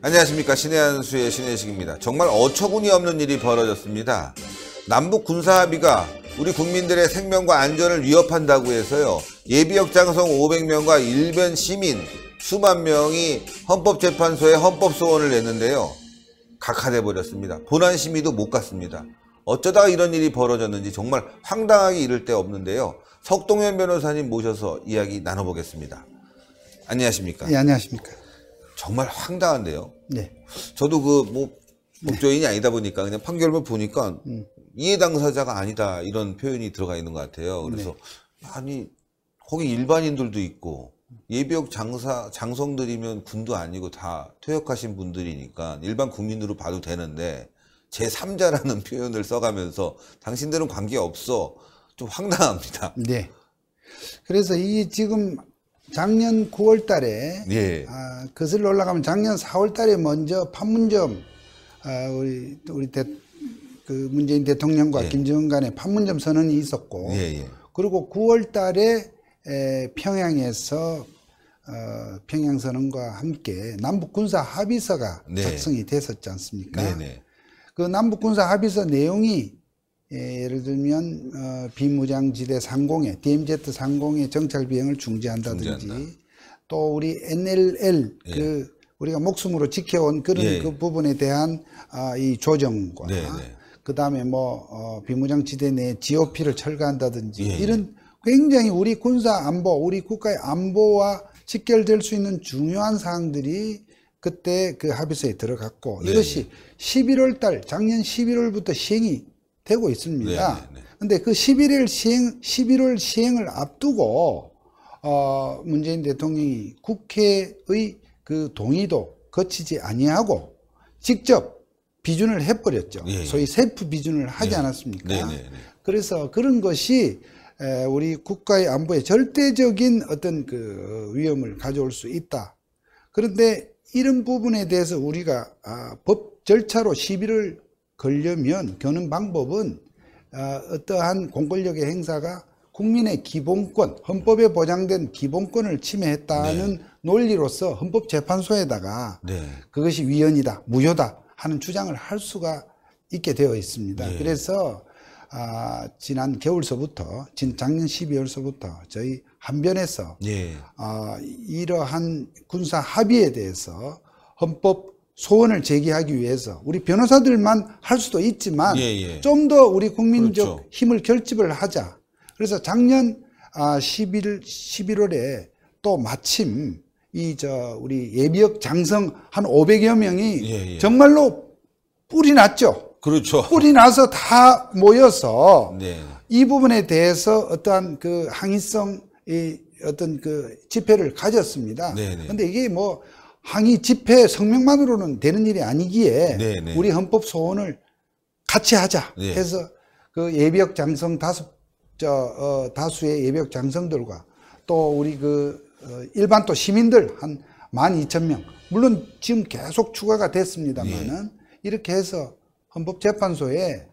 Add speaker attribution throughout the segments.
Speaker 1: 안녕하십니까. 신의 한수의 신혜식입니다. 정말 어처구니 없는 일이 벌어졌습니다. 남북 군사합의가 우리 국민들의 생명과 안전을 위협한다고 해서요, 예비역 장성 500명과 일변 시민 수만 명이 헌법재판소에 헌법소원을 냈는데요, 각하돼 버렸습니다. 본안 심의도 못 갔습니다. 어쩌다가 이런 일이 벌어졌는지 정말 황당하게 이를 데 없는데요, 석동현 변호사님 모셔서 이야기 나눠보겠습니다. 안녕하십니까?
Speaker 2: 예, 안녕하십니까?
Speaker 1: 정말 황당한데요.
Speaker 2: 네.
Speaker 1: 저도 법조인이 아니다 보니까 그냥 판결문 보니까 이해 당사자가 아니다 이런 표현이 들어가 있는 것 같아요. 그래서 아니 거기 일반인들도 있고 예비역 장성들이면 군도 아니고 다 퇴역하신 분들이니까 일반 국민으로 봐도 되는데 제3자라는 표현을 써가면서 당신들은 관계없어, 좀 황당합니다.
Speaker 2: 네. 그래서 이 지금 작년 9월 달에
Speaker 1: 예.
Speaker 2: 거슬러 올라가면 작년 4월 달에 먼저 판문점 우리 문재인 대통령과
Speaker 1: 예.
Speaker 2: 김정은 간의 판문점 선언이 있었고,
Speaker 1: 예.
Speaker 2: 그리고 9월 달에 평양에서 평양선언과 함께 남북군사 합의서가
Speaker 1: 네.
Speaker 2: 작성이 됐었지 않습니까?
Speaker 1: 네네.
Speaker 2: 그 남북군사 합의서 내용이 예를 들면 비무장지대 상공에 DMZ 상공의 정찰 비행을 중지한다든지, 또 우리 NLL
Speaker 1: 예.
Speaker 2: 우리가 목숨으로 지켜온 그런
Speaker 1: 예.
Speaker 2: 그 부분에 대한 이 조정과
Speaker 1: 네네.
Speaker 2: 그다음에 비무장지대 내 GOP를 철거한다든지,
Speaker 1: 예.
Speaker 2: 이런 굉장히 우리 군사 안보, 우리 국가의 안보와 직결될 수 있는 중요한 사항들이 그때 그 합의서에 들어갔고,
Speaker 1: 네.
Speaker 2: 이것이 11월 달, 작년 11월부터 시행이 되고 있습니다. 그런데 그 11월 시행을 앞두고 문재인 대통령이 국회의 그 동의도 거치지 아니하고 직접 비준을 해버렸죠.
Speaker 1: 예.
Speaker 2: 소위 세프 비준을 하지 않았습니까?
Speaker 1: 네네.
Speaker 2: 그래서 그런 것이 우리 국가의 안보에 절대적인 어떤 그 위험을 가져올 수 있다. 그런데 이런 부분에 대해서 우리가 법 절차로 시비를 걸려면 겨는 방법은 어떠한 공권력의 행사가 국민의 기본권, 헌법에 보장된 기본권을 침해했다는 논리로서 헌법재판소에다가 그것이 위헌이다, 무효다 하는 주장을 할 수가 있게 되어 있습니다. 그래서 지난 겨울서부터, 작년 12월서부터 저희 한변에서 이러한 군사 합의에 대해서 헌법 소원을 제기하기 위해서 우리 변호사들만 할 수도 있지만 좀 더 우리 국민적 힘을 결집을 하자. 그래서 작년 11월에 또 마침 우리 예비역 장성 한 500여 명이 정말로 뿔이 났죠.
Speaker 1: 그렇죠.
Speaker 2: 뿔이 나서 다 모여서 이 부분에 대해서 어떠한 그 항의성, 어떤 그 집회를 가졌습니다. 그런데 이게 항의 집회 성명만으로는 되는 일이 아니기에 우리 헌법 소원을 같이 하자 해서 그 예비역 장성 다수의 예비역 장성들과 또 우리 일반 또 시민들 한 12,000명, 물론 지금 계속 추가가 됐습니다만은 이렇게 해서 헌법재판소에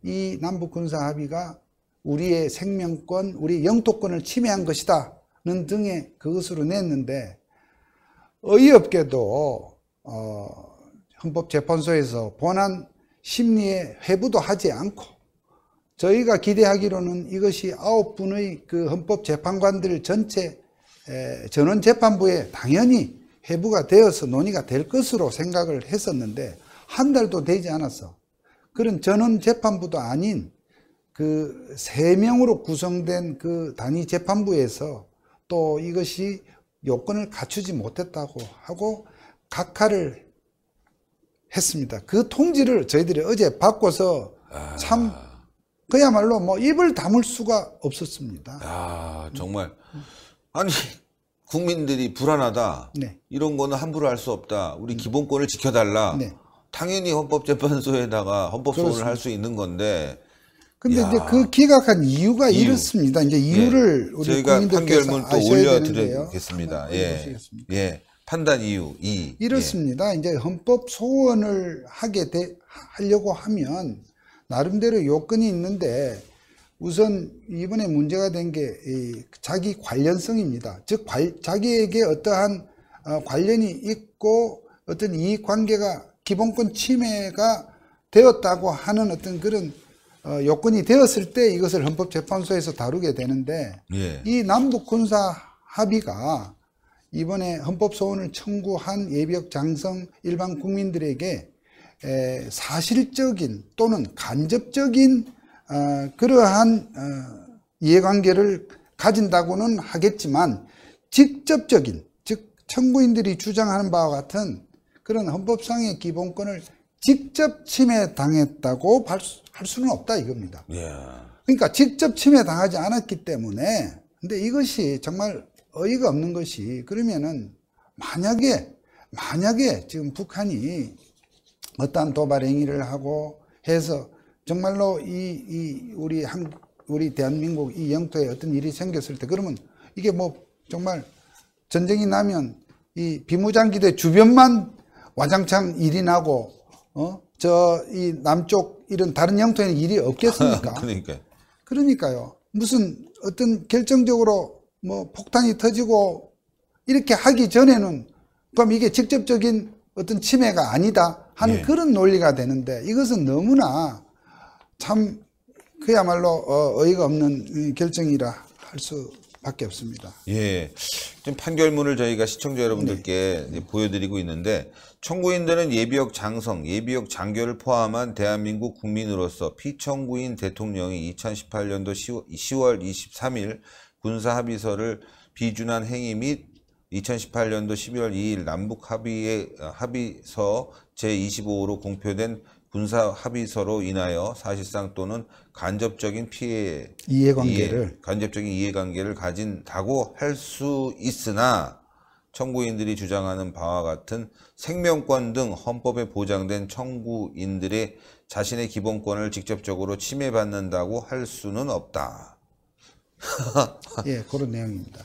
Speaker 2: 이 남북군사 합의가 우리의 생명권, 우리 영토권을 침해한 것이다는 등의 그것으로 냈는데, 어이없게도 헌법재판소에서 본안 심리에 회부도 하지 않고, 저희가 기대하기로는 이것이 9분의 그 헌법재판관들 전체 전원재판부에 당연히 회부가 되어서 논의가 될 것으로 생각을 했었는데, 한 달도 되지 않았어. 그런 전원재판부도 아닌 그 3명으로 구성된 그 단위재판부에서 또 이것이 요건을 갖추지 못했다고 하고 각하를 했습니다. 그 통지를 저희들이 어제 받고서 참 그야말로 입을 다물 수가 없었습니다.
Speaker 1: 정말. 아니, 국민들이 불안하다. 이런 거는 함부로 할 수 없다. 우리 기본권을 지켜달라. 당연히 헌법재판소에다가 헌법소원을 할 수 있는 건데.
Speaker 2: 근데 이제 그 기각한 이유가 이렇습니다. 이제 이유를 우리
Speaker 1: 저희가
Speaker 2: 국민들께서
Speaker 1: 판결문 또
Speaker 2: 아셔야 되는데요.
Speaker 1: 올려드리겠습니다. 판단 이유 2.
Speaker 2: 이렇습니다. 이제 헌법 소원을 하려고 하면 나름대로 요건이 있는데, 우선 이번에 문제가 된 게 자기 관련성입니다. 즉 자기에게 어떠한 관련이 있고 어떤 이익관계가 기본권 침해가 되었다고 하는 어떤 그런 요건이 되었을 때 이것을 헌법재판소에서 다루게 되는데
Speaker 1: 예.
Speaker 2: 이 남북 군사 합의가 이번에 헌법소원을 청구한 예비역 장성 일반 국민들에게 사실적인 또는 간접적인 그러한 이해관계를 가진다고는 하겠지만 직접적인, 즉 청구인들이 주장하는 바와 같은 그런 헌법상의 기본권을 직접 침해당했다고 할 수는 없다 이겁니다. 그러니까 직접 침해당하지 않았기 때문에, 근데 이것이 정말 어이가 없는 것이, 그러면은 만약에 지금 북한이 어떠한 도발 행위를 하고 해서 정말로 우리 대한민국 이 영토에 어떤 일이 생겼을 때, 그러면 이게 뭐 정말 전쟁이 나면 이 비무장지대 주변만 와장창 일이 나고 이 남쪽 이런 다른 영토에는 일이 없겠습니까? 그러니까요. 무슨 어떤 결정적으로 뭐 폭탄이 터지고 이렇게 하기 전에는 그럼 이게 직접적인 어떤 침해가 아니다 하는 그런 논리가 되는데, 이것은 너무나 참 그야말로 어이가 없는 결정이라 할 수밖에 없습니다.
Speaker 1: 예, 지금 판결문을 저희가 시청자 여러분들께 보여드리고 있는데, 청구인들은 예비역 장성, 예비역 장교를 포함한 대한민국 국민으로서 피청구인 대통령이 2018년도 10월 23일 군사합의서를 비준한 행위 및 2018년도 12월 2일 남북 합의서 제25호로 공표된 군사합의서로 인하여 사실상 또는 간접적인 간접적인 이해관계를 가진다고 할 수 있으나, 청구인들이 주장하는 바와 같은 생명권 등 헌법에 보장된 청구인들의 자신의 기본권을 직접적으로 침해받는다고 할 수는 없다.
Speaker 2: 예, 그런 내용입니다.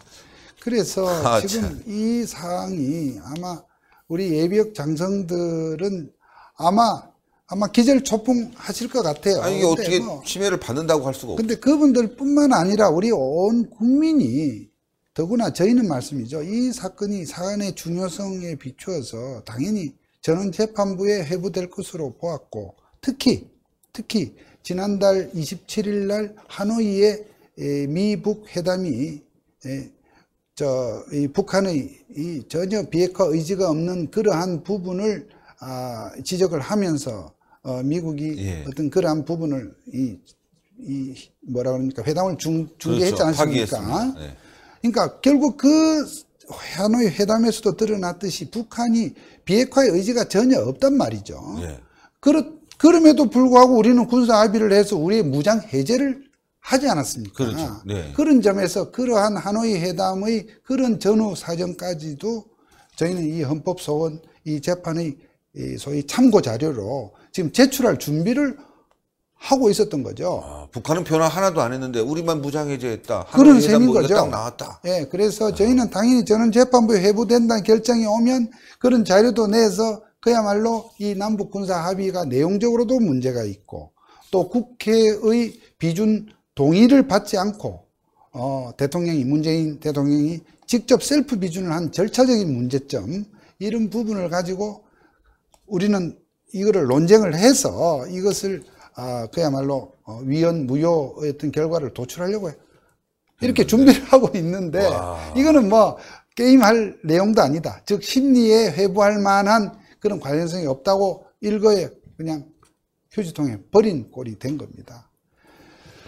Speaker 2: 그래서 지금 이 사항이 아마 우리 예비역 장성들은 아마 기절초풍하실 것 같아요.
Speaker 1: 아니, 이게 어떻게 침해를 받는다고 할 수가 없죠.
Speaker 2: 근데 그분들 뿐만 아니라 우리 온 국민이, 더구나 저희는 말씀이죠. 이 사건의 중요성에 비추어서 당연히 전원재판부에 회부될 것으로 보았고, 특히 지난달 27일 날 하노이의 미북 회담이 이 북한의 전혀 비핵화 의지가 없는 그러한 부분을 지적을 하면서 미국이 어떤 그러한 부분을 뭐라 그럽니까, 회담을 중계했지 않습니까? 그러니까 결국 그 하노이 회담에서도 드러났듯이 북한이 비핵화의 의지가 전혀 없단 말이죠. 그럼에도 불구하고 우리는 군사 합의를 해서 우리의 무장 해제를 하지 않았습니까? 그런 점에서 그러한 하노이 회담의 그런 전후 사정까지도 저희는 이 헌법소원, 이 재판의 소위 참고 자료로 지금 제출할 준비를 하고 있었던 거죠.
Speaker 1: 북한은 변화 하나도 안 했는데 우리만 무장해제했다.
Speaker 2: 그런 셈인 거죠.
Speaker 1: 딱 나왔다.
Speaker 2: 예, 그래서 저희는 당연히 전원재판부에 회부된다는 결정이 오면 그런 자료도 내서 그야말로 이 남북 군사 합의가 내용적으로도 문제가 있고, 또 국회의 비준 동의를 받지 않고 문재인 대통령이 직접 셀프 비준을 한 절차적인 문제점, 이런 부분을 가지고 우리는 이거를 논쟁을 해서 이것을 그야말로 위헌 무효의 어떤 결과를 도출하려고 이렇게 준비를 하고 있는데, 이거는 뭐 게임할 내용도 아니다. 즉 심리에 회부할 만한 그런 관련성이 없다고 일거에 그냥 휴지통에 버린 꼴이 된 겁니다.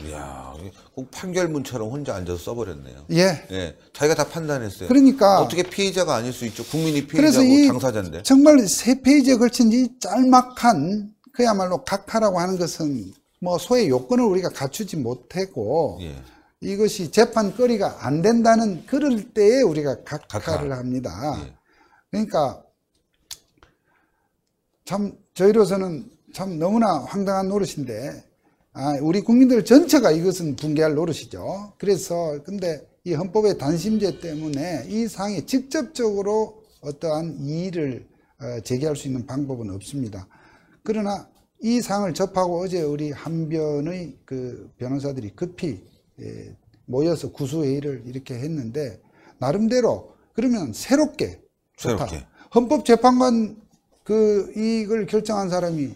Speaker 1: 이야, 꼭 판결문처럼 혼자 앉아서 써버렸네요.
Speaker 2: 예.
Speaker 1: 자기가 다 판단했어요.
Speaker 2: 그러니까
Speaker 1: 어떻게 피해자가 아닐 수 있죠. 국민이 피해자고 당사자인데.
Speaker 2: 정말 3페이지에 걸친 이 짤막한 그야말로 각하라고 하는 것은 뭐 소의 요건을 우리가 갖추지 못하고 이것이 재판거리가 안 된다는 그럴 때에 우리가 각하를 합니다. 그러니까 참 저희로서는 참 너무나 황당한 노릇인데, 우리 국민들 전체가 이것은 붕괴할 노릇이죠. 그래서 근데 이 헌법의 단심제 때문에 이 사항에 직접적으로 어떠한 이의를 제기할 수 있는 방법은 없습니다. 그러나 이 사항을 접하고 어제 우리 한변의 그 변호사들이 급히 모여서 구수회의를 이렇게 했는데, 나름대로 그러면 새롭게. 헌법재판관 이걸 결정한 사람이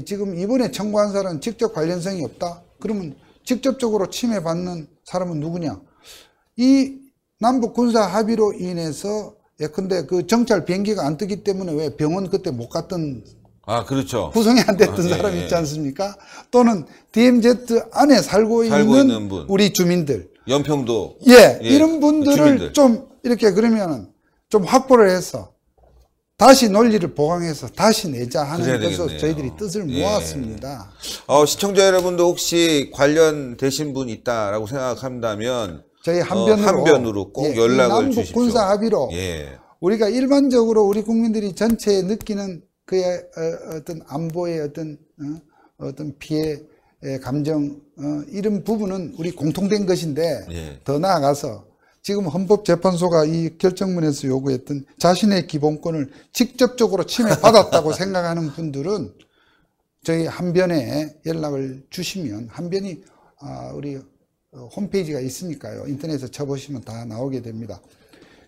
Speaker 2: 지금 이번에 청구한 사람은 직접 관련성이 없다. 그러면 직접적으로 침해받는 사람은 누구냐? 이 남북 군사 합의로 인해서 예컨대 그 정찰 비행기가 안 뜨기 때문에 왜 병원 그때 못 갔던
Speaker 1: 그렇죠.
Speaker 2: 구성이 안 됐던 사람 있지 않습니까? 또는 DMZ 안에 살고 있는
Speaker 1: 분.
Speaker 2: 우리 주민들.
Speaker 1: 연평도.
Speaker 2: 이런 분들을 주민들. 좀 이렇게 그러면은 좀 확보를 해서 다시 논리를 보강해서 다시 내자 하는 것으로 저희들이 뜻을 모았습니다.
Speaker 1: 시청자 여러분도 혹시 관련되신 분 있다라고 생각한다면
Speaker 2: 저희
Speaker 1: 한변으로 꼭 연락을
Speaker 2: 남북
Speaker 1: 주십시오.
Speaker 2: 군사 합의로 우리가 일반적으로 우리 국민들이 전체에 느끼는 그의 어떤 안보의 어떤 피해 감정 이런 부분은 우리 공통된 것인데 더 나아가서 지금 헌법재판소가 이 결정문에서 요구했던 자신의 기본권을 직접적으로 침해받았다고 생각하는 분들은 저희 한변에 연락을 주시면 한변이 우리 홈페이지가 있으니까요. 인터넷에 쳐보시면 다 나오게 됩니다.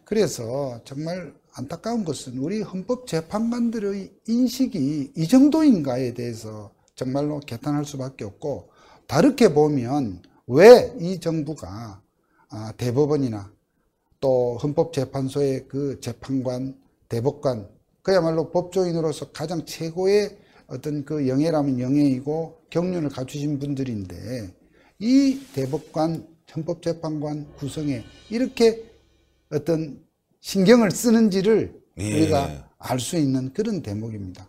Speaker 2: 그래서 정말 안타까운 것은 우리 헌법재판관들의 인식이 이 정도인가에 대해서 정말로 개탄할 수밖에 없고, 다르게 보면 왜 이 정부가 대법원이나 또 헌법재판소의 그 재판관, 대법관, 그야말로 법조인으로서 가장 최고의 어떤 그 영예라면 영예이고 경륜을 갖추신 분들인데, 이 대법관, 헌법재판관 구성에 이렇게 어떤 신경을 쓰는지를 우리가 알 수 있는 그런 대목입니다.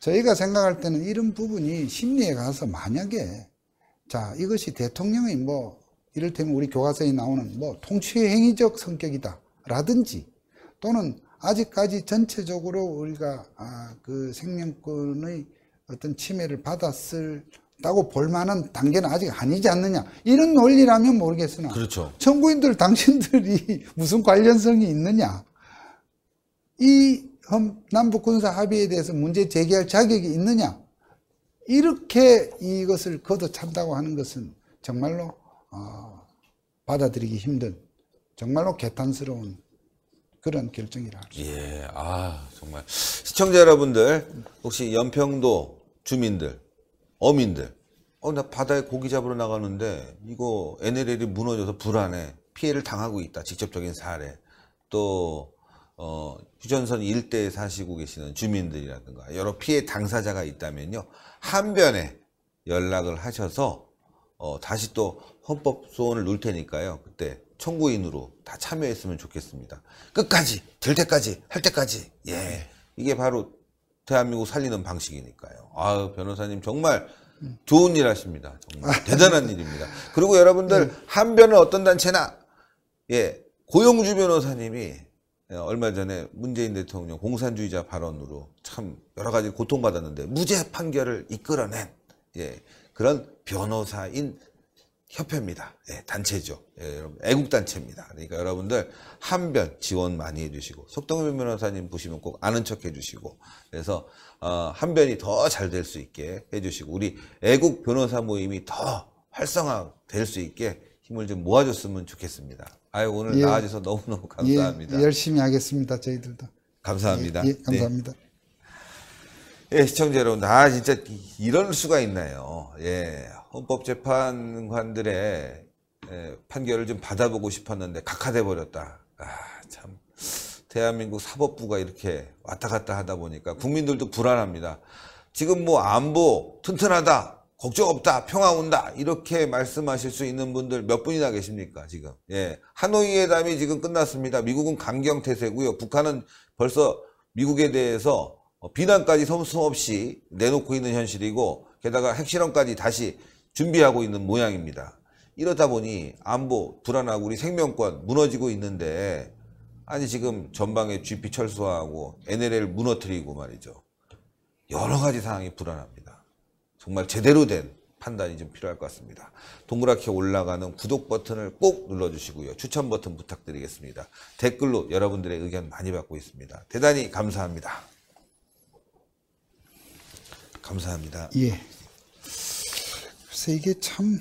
Speaker 2: 저희가 생각할 때는 이런 부분이 심리에 가서 만약에 이것이 대통령의 이를테면 우리 교과서에 나오는 통치행위적 성격이다 라든지, 또는 아직까지 전체적으로 우리가 그 생명권의 어떤 침해를 받았다고 볼 만한 단계는 아직 아니지 않느냐, 이런 논리라면 모르겠으나 청구인들 당신들이 무슨 관련성이 있느냐, 이 남북군사 합의에 대해서 문제 제기할 자격이 있느냐, 이렇게 이것을 걷어찬다고 하는 것은 정말로 받아들이기 힘든, 정말로 개탄스러운 그런 결정이라 할 수 있습니다.
Speaker 1: 정말 시청자 여러분들, 혹시 연평도 주민들, 어민들, 나 바다에 고기 잡으러 나가는데 이거 NLL이 무너져서 불안해, 피해를 당하고 있다, 직접적인 사례, 또 휴전선 일대에 사시고 계시는 주민들이라든가 여러 피해 당사자가 있다면요, 한변에 연락을 하셔서 다시 또 헌법소원을 놓을 테니까요, 그때 청구인으로 다 참여했으면 좋겠습니다. 끝까지, 될 때까지, 할 때까지. 이게 바로 대한민국 살리는 방식이니까요. 변호사님 정말 좋은 일 하십니다. 정말 대단한 일입니다. 그리고 여러분들, 한변은 어떤 단체나, 고영주 변호사님이 얼마 전에 문재인 대통령 공산주의자 발언으로 참 여러 가지 고통받았는데 무죄 판결을 이끌어낸 그런 변호사인 협회입니다. 단체죠. 여러분, 애국단체입니다. 그러니까 여러분들 한변 지원 많이 해주시고, 석동현 변호사님 보시면 꼭 아는 척 해주시고, 그래서 한변이 더 잘 될 수 있게 해주시고, 우리 애국 변호사 모임이 더 활성화될 수 있게 힘을 좀 모아줬으면 좋겠습니다. 오늘 나와주셔서 너무너무 감사합니다.
Speaker 2: 열심히 하겠습니다. 저희들도.
Speaker 1: 감사합니다.
Speaker 2: 감사합니다.
Speaker 1: 시청자 여러분, 진짜 이럴 수가 있나요? 헌법재판관들의 판결을 좀 받아보고 싶었는데 각하돼 버렸다. 참, 대한민국 사법부가 이렇게 왔다 갔다 하다 보니까 국민들도 불안합니다. 지금 안보 튼튼하다, 걱정 없다, 평화 온다, 이렇게 말씀하실 수 있는 분들 몇 분이나 계십니까, 지금? 하노이 회담이 지금 끝났습니다. 미국은 강경태세고요. 북한은 벌써 미국에 대해서 비난까지 서슴없이 내놓고 있는 현실이고, 게다가 핵실험까지 다시 준비하고 있는 모양입니다. 이러다 보니 안보 불안하고 우리 생명권 무너지고 있는데, 지금 전방에 GP 철수하고 NLL 무너뜨리고 말이죠. 여러 가지 상황이 불안합니다. 정말 제대로 된 판단이 좀 필요할 것 같습니다. 동그랗게 올라가는 구독 버튼을 꼭 눌러주시고요. 추천 버튼 부탁드리겠습니다. 댓글로 여러분들의 의견 많이 받고 있습니다. 대단히 감사합니다. 감사합니다.
Speaker 2: 그래서 이게 참